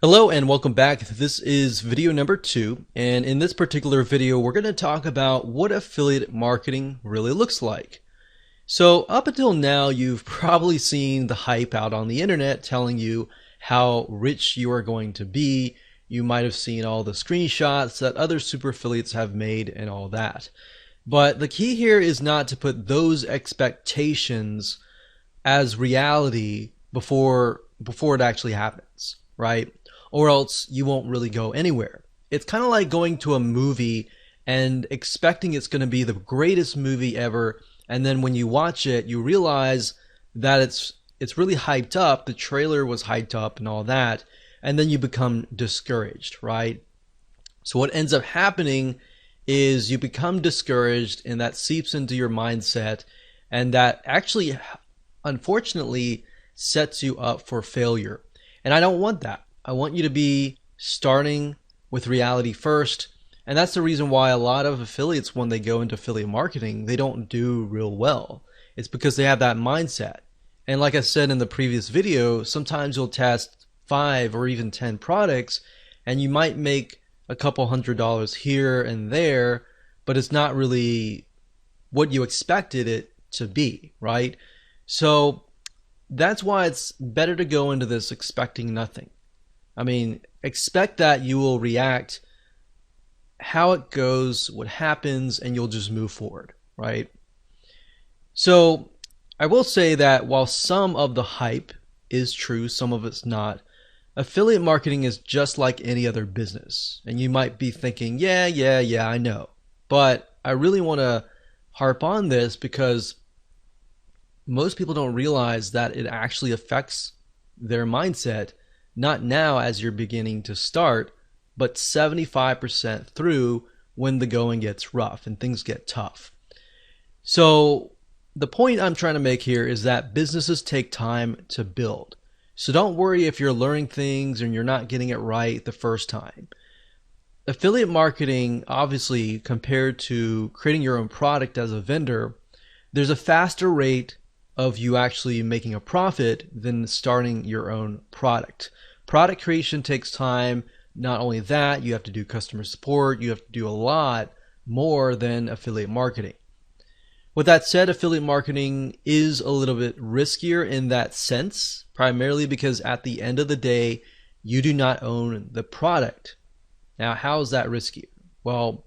Hello and welcome back. This is video number 2, and in this particular video we're going to talk about what affiliate marketing really looks like. So up until now you've probably seen the hype out on the internet telling you how rich you are going to be. You might have seen all the screenshots that other super affiliates have made and all that. But the key here is not to put those expectations as reality before it actually happens, right? Or else you won't really go anywhere. It's kind of like going to a movie and expecting it's going to be the greatest movie ever, and then when you watch it, you realize that it's really hyped up, the trailer was hyped up and all that, and then you become discouraged, right? So what ends up happening is you become discouraged, and that seeps into your mindset, and that actually unfortunately sets you up for failure. And I don't want that. I want you to be starting with reality first. And that's the reason why a lot of affiliates, when they go into affiliate marketing, they don't do real well. It's because they have that mindset. And like I said in the previous video, sometimes you'll test 5 or even 10 products and you might make a couple $100 here and there, but it's not really what you expected it to be, right? So that's why it's better to go into this expecting nothing. I mean, expect that you will react how it goes, what happens, and you'll just move forward, right? So I will say that while some of the hype is true, some of it's not, affiliate marketing is just like any other business. And you might be thinking, yeah, I know. But I really want to harp on this because most people don't realize that it actually affects their mindset, not now as you're beginning to start, but 75% through when the going gets rough and things get tough. So the point I'm trying to make here is that businesses take time to build. So don't worry if you're learning things and you're not getting it right the first time. Affiliate marketing, obviously, compared to creating your own product as a vendor, there's a faster rate of you actually making a profit than starting your own product. Product creation takes time. Not only that, you have to do customer support. You have to do a lot more than affiliate marketing. With that said, affiliate marketing is a little bit riskier in that sense, primarily because at the end of the day, you do not own the product. Now, how is that riskier? Well,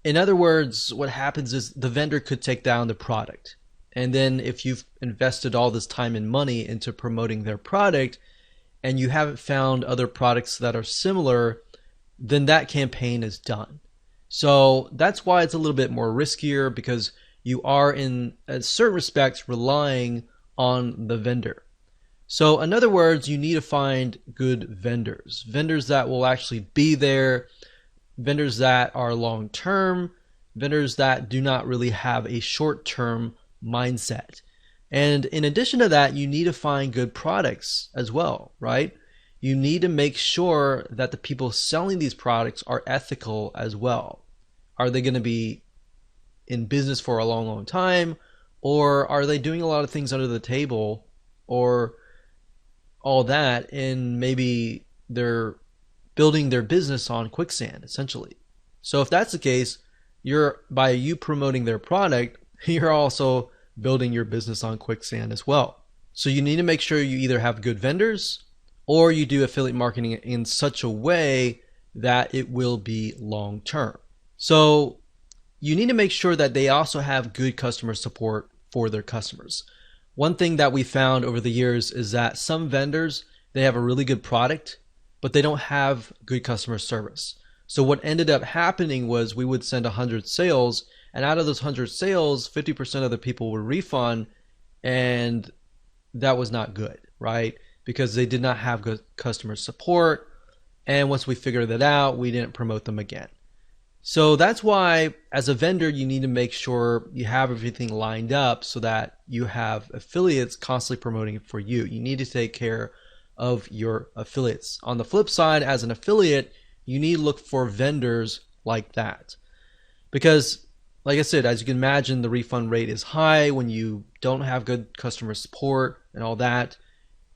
in other words, what happens is the vendor could take down the product. And then if you've invested all this time and money into promoting their product and you haven't found other products that are similar, then that campaign is done. So that's why it's a little bit more riskier, because you are in certain respects relying on the vendor. So in other words, you need to find good vendors, vendors that will actually be there, vendors that are long-term, vendors that do not really have a short-term mindset. And in addition to that, you need to find good products as well, right? You need to make sure that the people selling these products are ethical as well. Are they going to be in business for a long time? Or are they doing a lot of things under the table or all that, and maybe they're building their business on quicksand, essentially? So if that's the case, by you promoting their product, you're also building your business on quicksand as well. So you need to make sure you either have good vendors or you do affiliate marketing in such a way that it will be long term. So you need to make sure that they also have good customer support for their customers. One thing that we found over the years is that some vendors, they have a really good product, but they don't have good customer service. So what ended up happening was we would send 100 sales, and out of those 100 sales, 50% of the people would refund, and that was not good, right? Because they did not have good customer support, and once we figured that out, we didn't promote them again. So that's why, as a vendor, you need to make sure you have everything lined up so that you have affiliates constantly promoting it for you. You need to take care of your affiliates. On the flip side, as an affiliate, you need to look for vendors like that. Because, like I said, as you can imagine, the refund rate is high when you don't have good customer support and all that.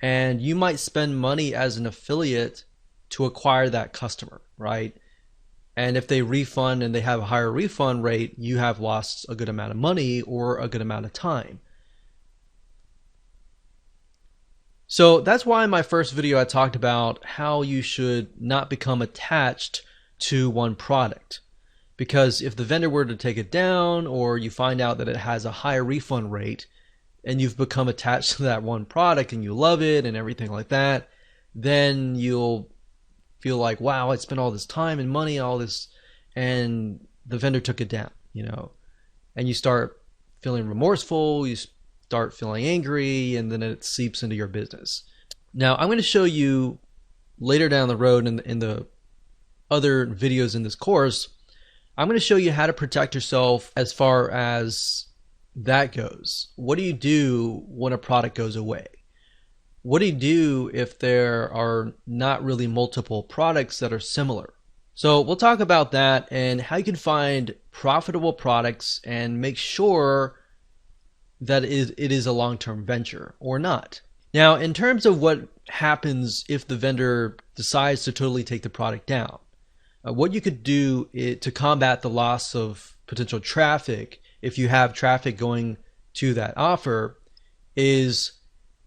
and you might spend money as an affiliate to acquire that customer, right? And if they refund and they have a higher refund rate, you have lost a good amount of money or a good amount of time. So that's why in my first video I talked about how you should not become attached to one product. Because if the vendor were to take it down, or you find out that it has a higher refund rate and you've become attached to that one product and you love it and everything like that, then you'll feel like, wow, I spent all this time and money, all this, and the vendor took it down, and you start feeling remorseful, you start feeling angry, and then it seeps into your business. Now, I'm going to show you later down the road in the other videos in this course, I'm going to show you how to protect yourself as far as that goes. What do you do when a product goes away? What do you do if there are not really multiple products that are similar? So we'll talk about that and how you can find profitable products and make sure that it is a long-term venture or not. Now, in terms of what happens if the vendor decides to totally take the product down, what you could do to combat the loss of potential traffic, if you have traffic going to that offer, is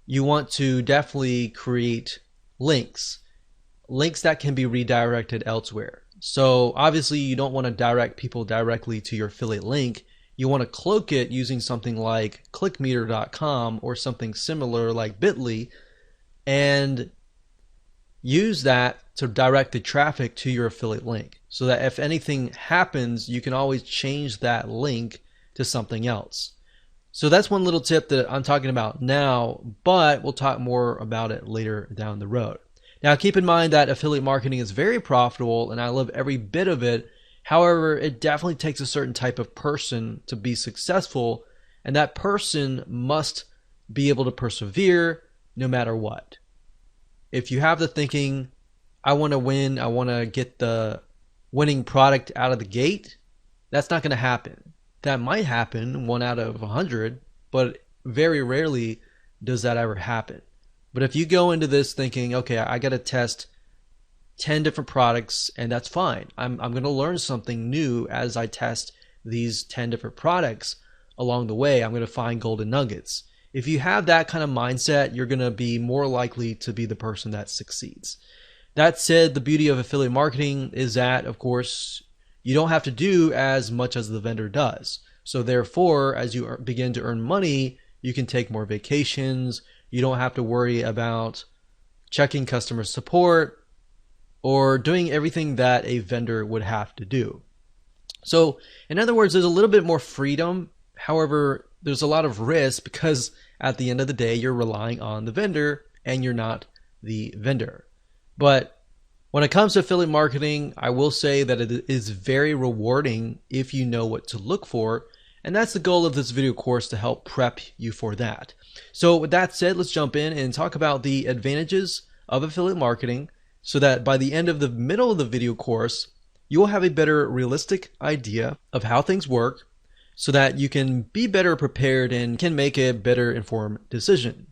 you want to definitely create links that can be redirected elsewhere. So obviously you don't want to direct people directly to your affiliate link. You want to cloak it using something like clickmeter.com or something similar like Bitly, and use that to direct the traffic to your affiliate link, so that if anything happens, you can always change that link to something else. So that's one little tip that I'm talking about now, but we'll talk more about it later down the road. Now, keep in mind that affiliate marketing is very profitable and I love every bit of it. However, it definitely takes a certain type of person to be successful, and that person must be able to persevere no matter what. If you have the thinking, I want to win, I want to get the winning product out of the gate, that's not going to happen. That might happen 1 out of 100, but very rarely does that ever happen. But if you go into this thinking, okay, I got to test 10 different products, and that's fine. I'm going to learn something new as I test these 10 different products along the way. I'm going to find golden nuggets. If you have that kind of mindset, you're going to be more likely to be the person that succeeds. That said, the beauty of affiliate marketing is that, of course, you don't have to do as much as the vendor does. So therefore, as you begin to earn money, you can take more vacations. You don't have to worry about checking customer support or doing everything that a vendor would have to do. So in other words, there's a little bit more freedom. However, there's a lot of risk because at the end of the day, you're relying on the vendor and you're not the vendor. But when it comes to affiliate marketing, I will say that it is very rewarding if you know what to look for. And that's the goal of this video course, to help prep you for that. So with that said, let's jump in and talk about the advantages of affiliate marketing, so that by the end of the middle of the video course, you will have a better realistic idea of how things work, so that you can be better prepared and can make a better informed decision.